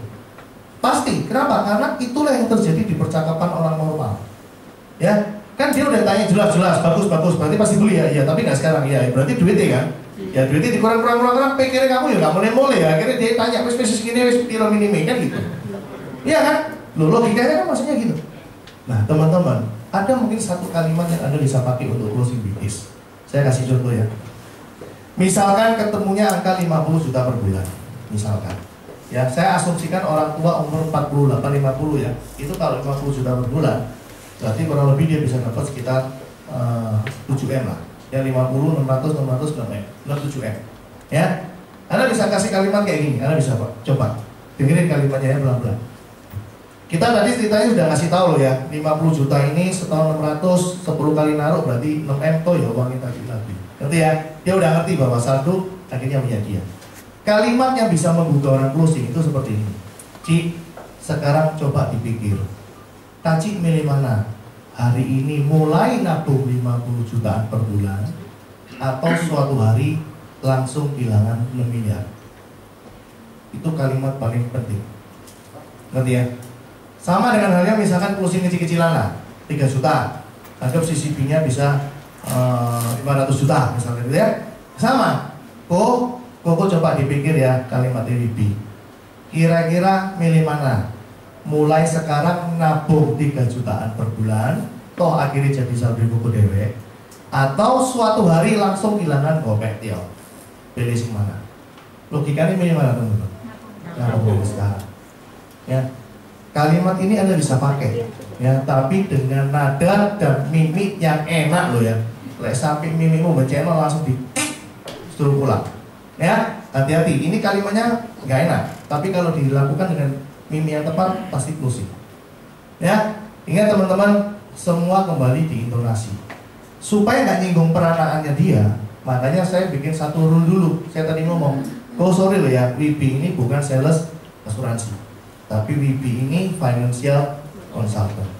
Pasti, kenapa? Karena itulah yang terjadi di percakapan orang normal. Ya, kan dia udah tanya jelas, bagus, berarti pasti beli ya, tapi nggak sekarang ya, berarti duitnya kan? Ya duitnya dikurang, pikirnya kamu ya nggak mulai ya, akhirnya dia tanya, wes gini, wes piro minimum kan gitu. Iya kan? Loh, logikanya kan maksudnya gitu. Nah teman-teman, ada mungkin satu kalimat yang Anda bisa pakai untuk closing bisnis. Saya kasih contoh ya. Misalkan ketemunya angka 50 juta per bulan. Misalkan ya, saya asumsikan orang tua umur 48-50 ya. Itu kalau 50 juta per bulan, berarti kurang lebih dia bisa dapat sekitar 7M lah. Ya 50, 600, 7M. Ya, Anda bisa kasih kalimat kayak gini. Anda bisa coba dengerin kalimatnya ya pelan-pelan. Kita tadi ceritanya sudah ngasih tahu loh ya, 50 juta ini setahun 600, 10 kali naruh berarti 6M toh ya uang kita lagi. Ngerti ya? Dia udah ngerti bahwa saldo akhirnya punya dia. Kalimat yang bisa membuka orang closing itu seperti ini. Ci, sekarang coba dipikir. Taci milih mana? Hari ini mulai nabung 50 jutaan per bulan, atau suatu hari langsung kehilangan 6 miliar. Itu kalimat paling penting. Ngerti ya? Sama dengan halnya misalkan closing kecil-kecilan lah, 3 juta. Anggap CCP-nya bisa 500 juta misalnya gitu ya. Sama. Kok coba dipikir ya kalimat ini. Kira-kira milih mana? Mulai sekarang nabung 3 jutaan per bulan, toh akhirnya jadi saldo koko dewe, atau suatu hari langsung kehilangan gopek tio. Pilih sing mana? Logikanya milih mana teman-teman? Nabung sekarang. Ya. Kalimat ini Anda bisa pakai, ya, tapi dengan nada dan mimik yang enak loh ya. Lek samping mimikmu bencana langsung suruh pulang. Ya, hati-hati. Ini kalimatnya nggak enak, tapi kalau dilakukan dengan mimik yang tepat pasti closing. Ya, ingat teman-teman, semua kembali di intonasi. Supaya nggak nyinggung peranaannya dia, makanya saya bikin satu rule dulu. Saya tadi ngomong, sorry loh ya, WB ini bukan sales asuransi, tapi WB ini financial consultant.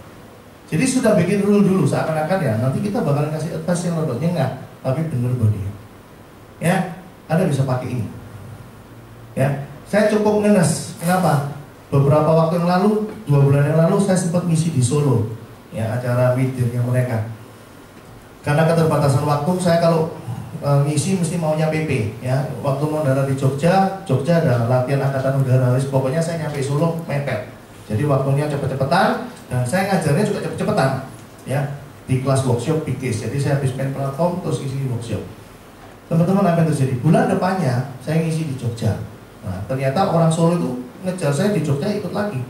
Jadi sudah bikin rule dulu, seakan-akan ya nanti kita bakalan kasih advice yang rodotnya enggak, tapi bener body. Ya, Anda bisa pakai ini. Ya, saya cukup ngenes. Kenapa? Beberapa waktu yang lalu, 2 bulan yang lalu saya sempat misi di Solo, ya, acara meetingnya mereka. Karena keterbatasan waktu, saya kalau ngisi mesti maunya PP, ya. Waktu mau darat di Jogja ada latihan angkatan udara, pokoknya saya nyampe Solo mepet. Jadi waktunya cepet-cepetan, dan saya ngajarnya juga cepet-cepetan, ya, di kelas workshop PKIS. Jadi saya habis main platform terus ngisi workshop. Teman-teman, apa yang terjadi? Bulan depannya saya ngisi di Jogja. Nah, ternyata orang Solo itu ngejar saya di Jogja ikut lagi.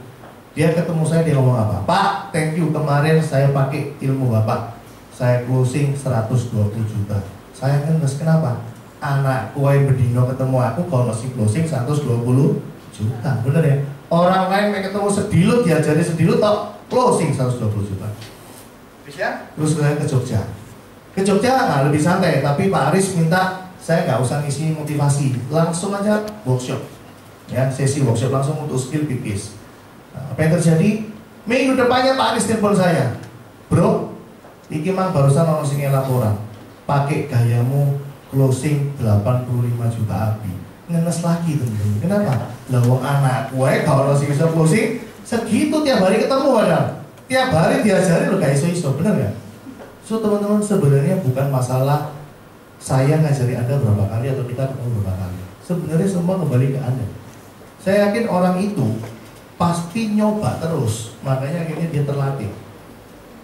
Dia ketemu saya, dia ngomong apa? Pak, thank you, kemarin saya pakai ilmu Bapak, saya closing 120 juta. Saya ngenes, kenapa? Anak kue bedino ketemu aku kalau masih closing 120 juta, bener ya? Orang lain yang ketemu sedilut, diajari sedilut, tok closing 120 juta. Bisa? Terus saya ke Jogja. Ke Jogja nah, lebih santai, tapi Pak Aris minta saya nggak usah ngisi motivasi, langsung aja workshop, ya, sesi workshop langsung untuk skill PKIS. Nah, apa yang terjadi? Minggu depannya Pak Aris telepon saya, bro, iki mang barusan ono sing laporan, pakai gayamu closing 85 juta api. Ngenes lagi teman-teman. Kenapa? Lah wong anak gue kalau sing bisa closing segitu tiap hari ketemu padahal. Tiap hari diajari lo gak iso-iso, bener gak? So teman-teman, sebenarnya bukan masalah saya ngajari Anda berapa kali atau kita ketemu berapa kali. Sebenarnya semua kembali ke Anda. Saya yakin orang itu pasti nyoba terus, makanya akhirnya dia terlatih.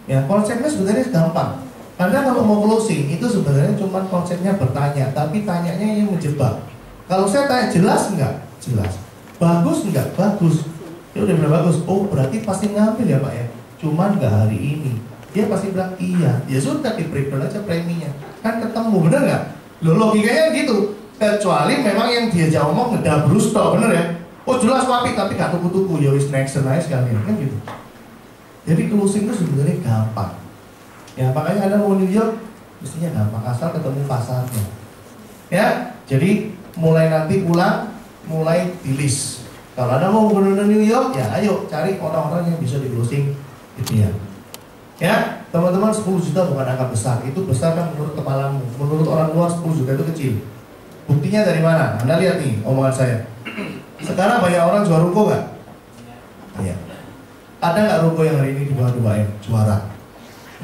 Ya, konsepnya sebenarnya gampang. Anda kalau mau closing itu sebenarnya cuma konsepnya bertanya, tapi tanyanya yang menjebak. Kalau saya tanya jelas enggak? Jelas. Bagus enggak? Bagus. Ya udah bilang bagus. Oh, berarti pasti ngambil ya Pak ya? Cuman enggak hari ini. Dia pasti bilang iya. Ya sudah, di-prepare aja preminya. Kan ketemu, bener nggak? Loh, logikanya gitu. Kecuali memang yang dia jauh ngomong ngedabrus toh, bener ya? Oh jelas wapi, tapi gak tuku-tuku. Ya wis next aja sekalian, kan gitu. Jadi closing itu sebenarnya gampang. Ya makanya Anda mau New York mestinya gampang, asal ketemu pasarnya. Ya, jadi mulai nanti pulang, mulai di list. Kalau Anda mau ke New York, ya ayo cari orang-orang yang bisa di closing gitu ya. Ya, teman-teman, 10 juta bukan angka besar. Itu besar kan menurut kepalamu. Menurut orang luar 10 juta itu kecil. Buktinya dari mana? Anda lihat nih omongan saya. Sekarang banyak orang jual ruko nggak? Iya. Ada nggak ruko yang hari ini di bawah 2M? Juara.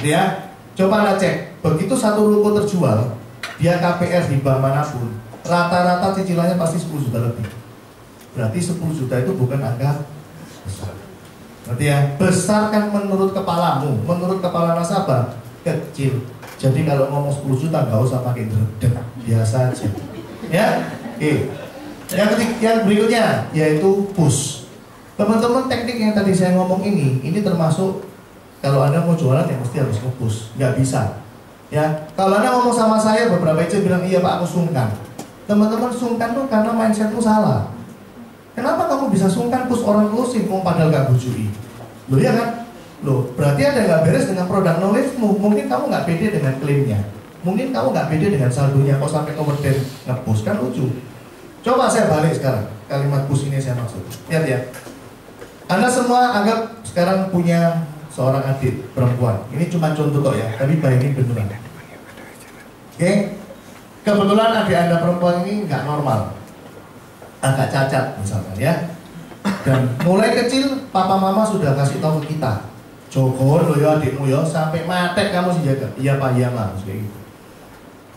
Ya, coba Anda cek. Begitu satu ruko terjual, dia KPR di bank manapun, rata-rata cicilannya pasti 10 juta lebih. Berarti 10 juta itu bukan angka besar. Berarti ya, besar kan menurut kepalamu, menurut kepala nasabah kecil. Jadi kalau ngomong 10 juta nggak usah pakai dredeg, biasa aja. Ya, oke. Yang berikutnya yaitu push. Teman-teman, teknik yang tadi saya ngomong ini termasuk kalau Anda mau jualan ya mesti harus nge-push, nggak bisa. Ya, kalau Anda ngomong sama saya beberapa agent bilang iya Pak aku sungkan. Teman-teman, sungkan tuh karena mindsetmu salah. Kenapa kamu bisa sungkan push orang closing, padahal gak bujui? Loh ya kan? Loh, berarti ada nggak beres dengan produk knowledge-mu. Mungkin kamu nggak pede dengan klaimnya. Mungkin kamu nggak pede dengan saldonya. Kok sampai kemudian nge-push, kan lucu. Coba saya balik sekarang. Kalimat push ini saya maksud. Lihat ya. Anda semua anggap sekarang punya seorang adik perempuan. Ini cuma contoh kok ya, tapi bayangin beneran. Oke? Kebetulan adik Anda perempuan ini nggak normal. Agak cacat misalnya ya. Dan mulai kecil papa mama sudah kasih tahu ke kita, Joko lo ya adikmu ya sampai mati kamu sih jaga. Iya pak, iya mas, kayak gitu.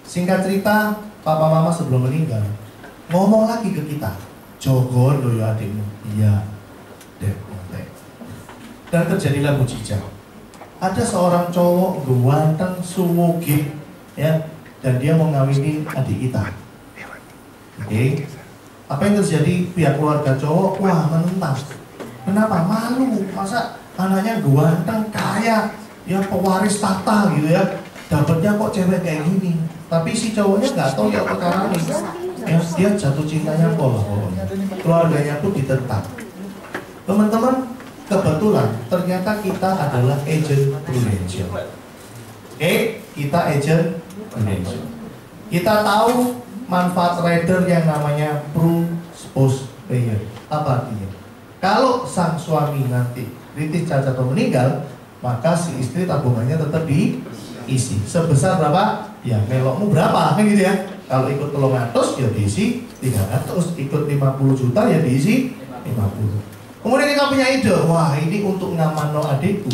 Singkat cerita, papa mama sebelum meninggal ngomong lagi ke kita, Joko lo ya adikmu. Iya, dek, mati. Dan terjadilah mujizat. Ada seorang cowok ganteng suwoge ya, dan dia mau ngawinin adik kita. Oke. Apa yang terjadi? Pihak keluarga cowok, wah menentang. Kenapa? Malu. Masa anaknya ganteng, kaya, ya pewaris tahta gitu ya. Dapatnya kok cewek kayak gini. Tapi si cowoknya nggak tahu ya perkara ini. Ya, dia jatuh cintanya pola. Keluarganya tuh ditentang. Teman-teman, kebetulan ternyata kita adalah agent prudential. Oke, kita agent prudential. Kita tahu manfaat rider yang namanya pro-spouse payer. Apa artinya? Kalau sang suami nanti kritis, cacat atau meninggal, maka si istri tabungannya tetap diisi. Sebesar berapa? Ya melokmu berapa? Kan gitu ya. Kalau ikut 300 ya diisi 300, ikut 50 juta ya diisi 50. Kemudian kita punya ide, wah ini untuk ngamanno adikku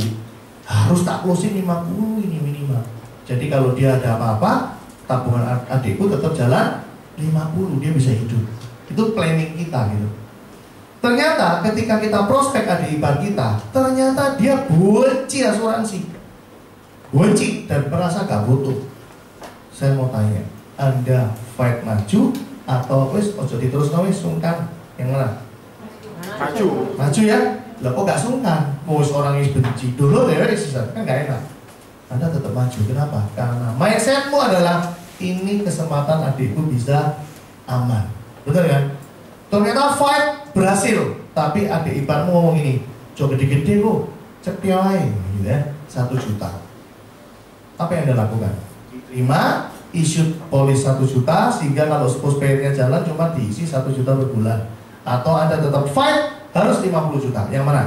harus tak closing 50 ini minimal. Jadi kalau dia ada apa-apa, tabungan adikku tetap jalan 50, dia bisa hidup. Itu planning kita gitu. Ternyata ketika kita prospek adik ipar kita, ternyata dia benci asuransi, benci dan merasa gak butuh. Saya mau tanya, Anda fight maju atau wis ojo diterus wis sungkan? Yang mana? Maju ya. Lah kok gak sungkan? Wis orang yang benci dulu ya wis kan gak enak. Anda tetap maju. Kenapa? Karena mindsetmu adalah ini kesempatan adikku bisa aman. Betul kan? Ternyata fight berhasil, tapi adik iparmu ngomong ini, coba gede-gede kok, cepioi gitu ya, 1 juta. Apa yang Anda lakukan? Diterima, issue polis 1 juta, sehingga kalau suppose paynya jalan cuma diisi 1 juta per bulan. Atau Anda tetap fight, harus 50 juta. Yang mana?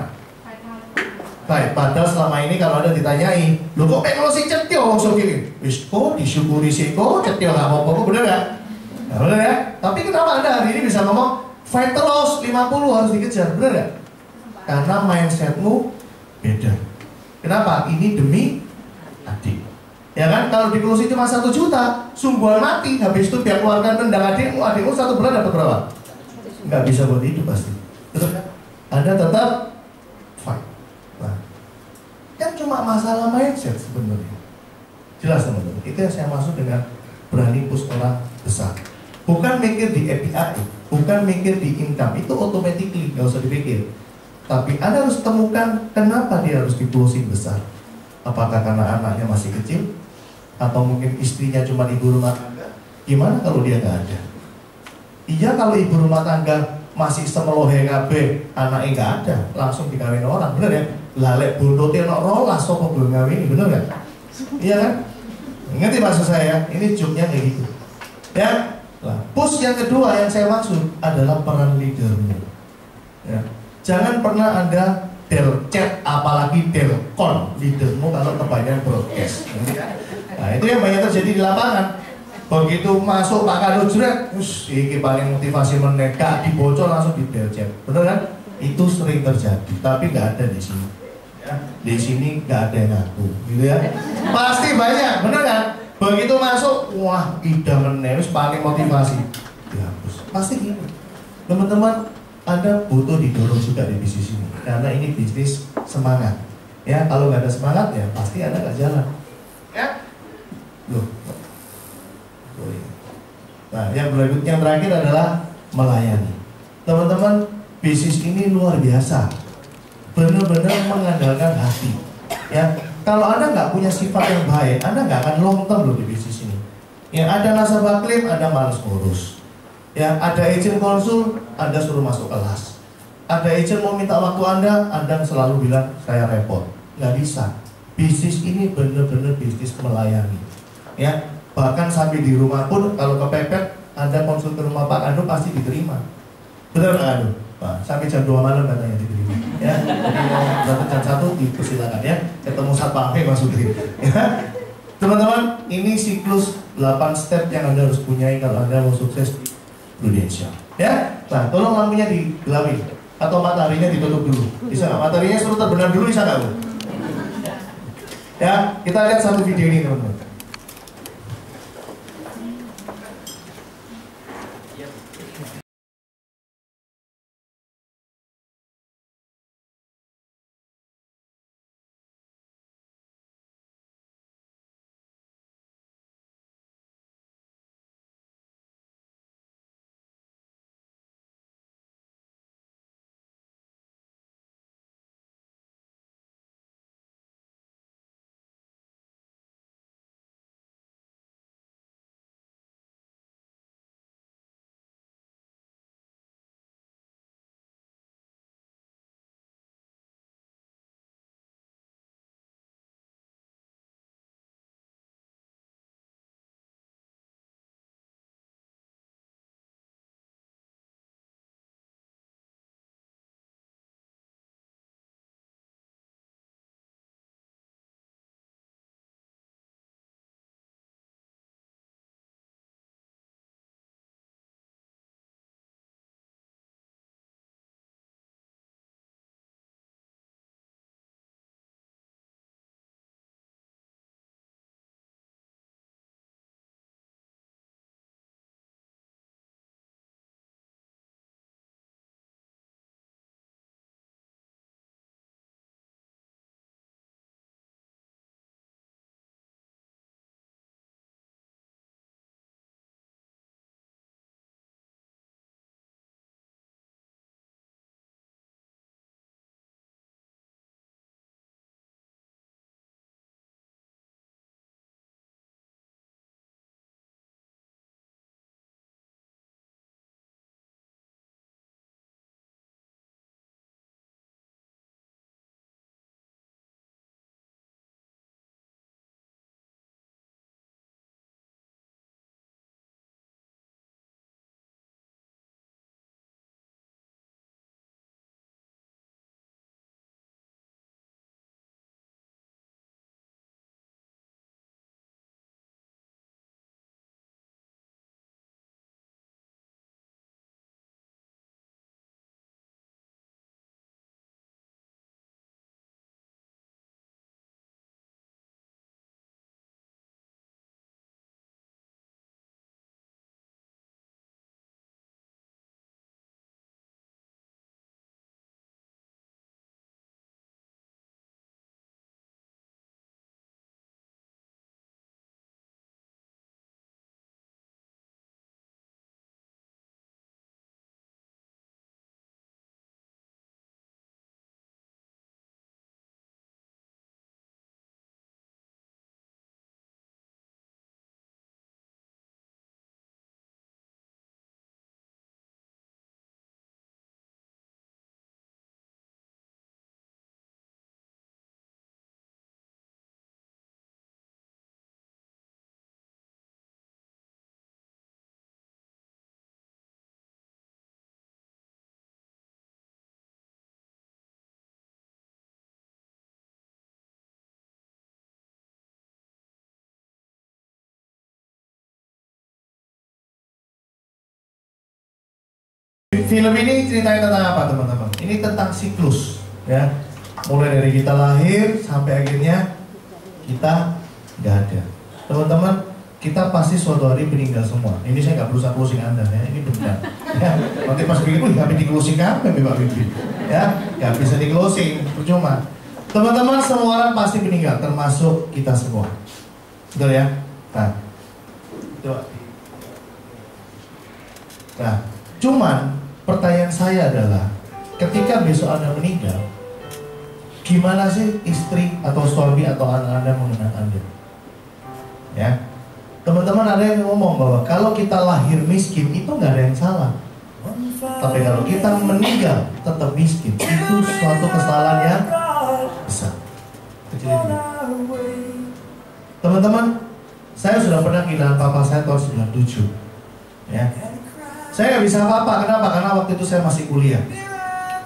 Baik, padahal selama ini kalau Anda ditanyai, lo kok pengen lo si cetio so gini? Wis kok disyukuri sih kok cetio gak apa-apa, bener gak? Nah, bener ya? Tapi kenapa Anda hari ini bisa ngomong fight terus 50 harus dikejar, bener gak? Karena mindsetmu beda. Kenapa? Ini demi adik. Ya kan? Kalau di closing cuma 1 juta, sungguhan mati. Habis itu pihak keluarga tendang adikmu 1 bulan dapat berapa? Nggak bisa buat hidup pasti. Betul kan? Anda tetap fight. Nah, kan cuma masalah mindset sebenarnya. Jelas teman-teman. Itu yang saya maksud dengan berani push orang besar. Bukan mikir di API, bukan mikir di income. Itu automatically nggak usah dipikir. Tapi Anda harus temukan kenapa dia harus di closing besar. Apakah karena anaknya masih kecil, atau mungkin istrinya cuma ibu rumah tangga? Gimana kalau dia nggak ada? Iya, kalau ibu rumah tangga masih semelohe kabeh, anaknya nggak ada, langsung dikawin orang, bener ya? Lalek buntutin nok rolas sapa belum ngawin, bener nggak? Iya kan? Ngerti maksud saya? Ini joknya kayak gitu. Ya, nah, push yang kedua yang saya maksud adalah peran leadermu. Ya. Jangan pernah Anda del chat, apalagi delcon leadermu kalau kebanyakan broadcast. Nah, itu yang banyak terjadi di lapangan. Begitu masuk Pak Kado jret, ini paling motivasi menegak, dibocor langsung di del chat. Bener kan? Itu sering terjadi, tapi nggak ada di sini. Ya, di sini nggak ada yang ngaku, gitu ya. Pasti banyak, bener kan? Begitu masuk, wah, ida meneus paling motivasi, dihapus. Pasti gitu. Teman-teman, Anda butuh didorong juga di bisnis ini, karena ini bisnis semangat. Ya, kalau nggak ada semangat ya pasti Anda nggak jalan. Ya, loh. Nah, yang berikutnya yang terakhir adalah melayani. Teman-teman, bisnis ini luar biasa. Benar-benar mengandalkan hati. Ya, kalau Anda nggak punya sifat yang baik, Anda nggak akan long term loh di bisnis ini. Yang ada nasabah klaim, Anda malas ngurus. Yang ada agent konsul, Anda suruh masuk kelas. ada agent mau minta waktu Anda selalu bilang saya repot. Nggak bisa. Bisnis ini benar-benar bisnis melayani. Ya, bahkan sampai di rumah pun kalau kepepet Anda konsul ke rumah Pak Ando pasti diterima. Benar Pak Ando? Pak, sampai jam 2 malam katanya diterima. Ya, jadi mau datang jam 1 dipersilakan ya. Ketemu Satpam Mas Sudri. Ya. Teman-teman, ini siklus 8 step yang Anda harus punyai kalau Anda mau sukses di Prudential. Ya, nah tolong lampunya digelapin atau mataharinya ditutup dulu. Bisa nggak? Mataharinya suruh terbenam dulu, bisa nggak Bu? Ya, kita lihat satu video ini teman-teman. Film ini ceritain tentang apa teman-teman? Ini tentang siklus, ya. Mulai dari kita lahir sampai akhirnya kita nggak ada. Teman-teman, kita pasti suatu hari meninggal semua. Ini saya nggak berusaha closing Anda, ya. Ini benar. Ya. Nanti pas begini, nggak di closing apa, Pak Bibi? Ya, nggak bisa di closing, percuma. Teman-teman, semua orang pasti meninggal, termasuk kita semua. Betul ya? Nah, coba. Nah, cuman pertanyaan saya adalah, ketika besok Anda meninggal, gimana sih istri atau suami atau anak Anda mengenal Anda? Ya, teman-teman, ada yang ngomong bahwa kalau kita lahir miskin itu nggak ada yang salah. Tapi kalau kita meninggal tetap miskin, itu suatu kesalahan yang besar. Kecilin dulu. Teman-teman, saya sudah pernah kehilangan papa saya tahun 97. Ya. Saya nggak bisa apa-apa, kenapa? Karena waktu itu saya masih kuliah.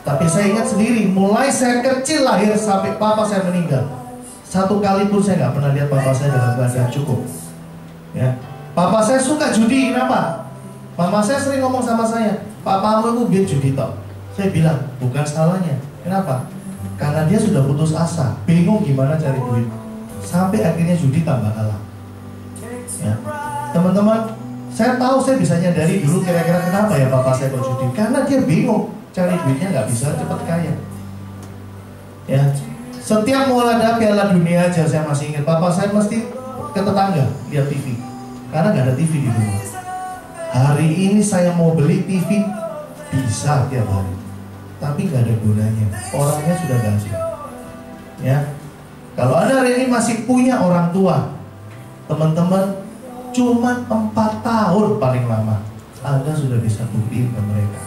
Tapi saya ingat sendiri, mulai saya kecil lahir sampai papa saya meninggal, satu kali pun saya nggak pernah lihat papa saya dalam keadaan cukup. Ya, papa saya suka judi, kenapa? Mama saya sering ngomong sama saya, papamu itu biar judi toh. Saya bilang, bukan salahnya. Kenapa? Karena dia sudah putus asa, bingung gimana cari duit, sampai akhirnya judi tambah kalah. Ya, teman-teman, saya tahu saya bisa nyadari dulu kira-kira kenapa ya papa saya kok judi. Karena dia bingung, cari duitnya nggak bisa cepat kaya. Ya, setiap mau ada Piala Dunia aja saya masih ingat papa saya mesti ke tetangga lihat TV, karena nggak ada TV di rumah. Hari ini saya mau beli TV bisa tiap hari, tapi nggak ada gunanya, orangnya sudah ganti. Ya, kalau Anda hari ini masih punya orang tua, teman-teman, cuma 4 tahun paling lama Anda sudah bisa buktiin ke mereka.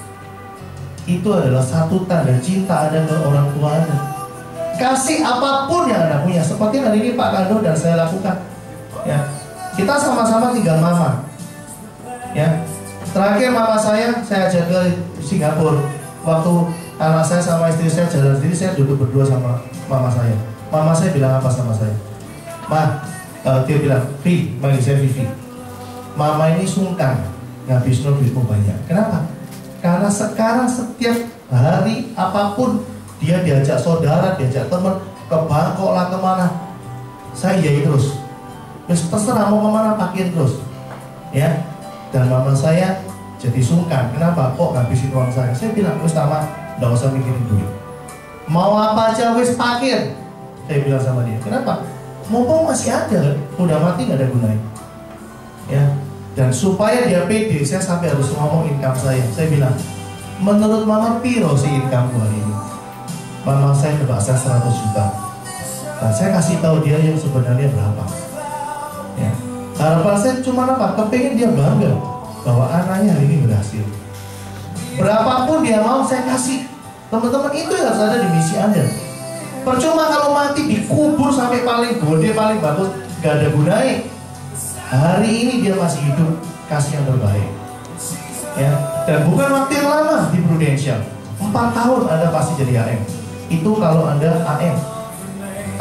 Itu adalah satu tanda cinta Anda ke orang tua Anda. Kasih apapun yang Anda punya, seperti hari ini Pak Kando dan saya lakukan. Ya, kita sama-sama tinggal mama. Ya, terakhir mama saya ajak ke Singapura. Waktu anak saya sama istri saya jalan sendiri, saya duduk berdua sama mama saya. Mama saya bilang apa sama saya? Dia bilang, Vi, panggil saya Vivi. Mama ini sungkan ngabisin duitmu banyak. Kenapa? Karena sekarang setiap hari apapun dia diajak saudara, diajak teman ke Bangkok lah kemana, saya yai terus. Terserah mau kemana pakai terus. Ya. Dan mama saya jadi sungkan. Kenapa? Kok ngabisin uang saya? Saya bilang, wis sama, nggak usah mikirin duit. Mau apa aja wis pakai. Saya bilang sama dia. Kenapa? Mumpung masih ada, udah mati nggak ada gunanya. Ya. Dan supaya dia pede, saya sampai harus ngomong income saya. Saya bilang, menurut mama piro sih income hari ini? Mama saya nebak saya 100 juta. Dan saya kasih tahu dia yang sebenarnya berapa. Ya. Harapan saya cuma apa? Kepengen dia bangga bahwa anaknya hari ini berhasil. Berapapun dia mau saya kasih. Teman-teman, itu yang harus ada di misi Anda. Percuma kalau mati dikubur sampai paling gede, paling bagus, gak ada gunanya. Hari ini dia masih hidup, kasih yang terbaik. Ya, dan bukan waktu yang lama di Prudential. 4 tahun Anda pasti jadi AM. Itu kalau Anda AM.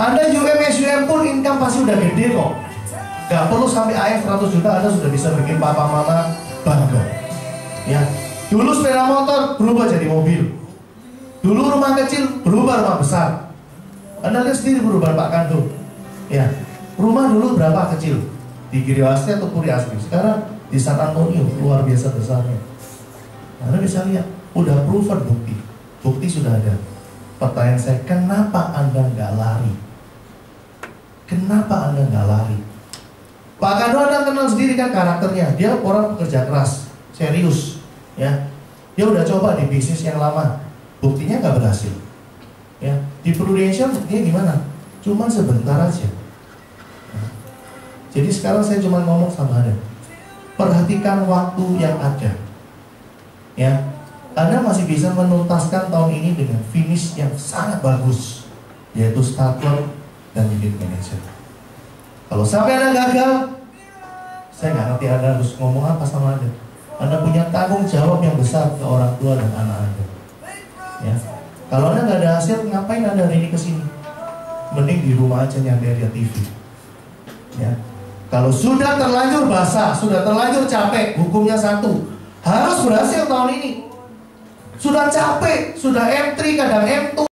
Anda UM pun income pasti udah gede kok. Gak perlu sampai AM 100 juta, Anda sudah bisa bikin papa mama bangga. Ya, dulu sepeda motor berubah jadi mobil. Dulu rumah kecil berubah rumah besar. Anda lihat sendiri berubah Pak Kando. Ya, rumah dulu berapa kecil? Di Giri Asri atau Puri Asri. Sekarang di San Antonio luar biasa besarnya. Anda bisa lihat, udah proven bukti. Bukti sudah ada. Pertanyaan saya, kenapa Anda nggak lari? Kenapa Anda nggak lari? Pak Kando Anda kenal sendiri kan karakternya. Dia orang pekerja keras, serius. Ya, dia udah coba di bisnis yang lama, buktinya nggak berhasil. Ya, di Prudential buktinya gimana? Cuma sebentar aja. Jadi sekarang saya cuma ngomong sama Anda, perhatikan waktu yang ada. Ya, Anda masih bisa menuntaskan tahun ini dengan finish yang sangat bagus, yaitu starter dan unit manager. Kalau sampai Anda gagal, saya nggak ngerti Anda harus ngomong apa sama Anda. Anda punya tanggung jawab yang besar ke orang tua dan anak Anda. Ya, kalau Anda nggak ada hasil, ngapain Anda hari ini kesini? Mending di rumah aja nyantai lihat TV. Ya. Kalau sudah terlanjur basah, sudah terlanjur capek, hukumnya satu, harus berhasil tahun ini. Sudah capek, sudah M3 kadang M2.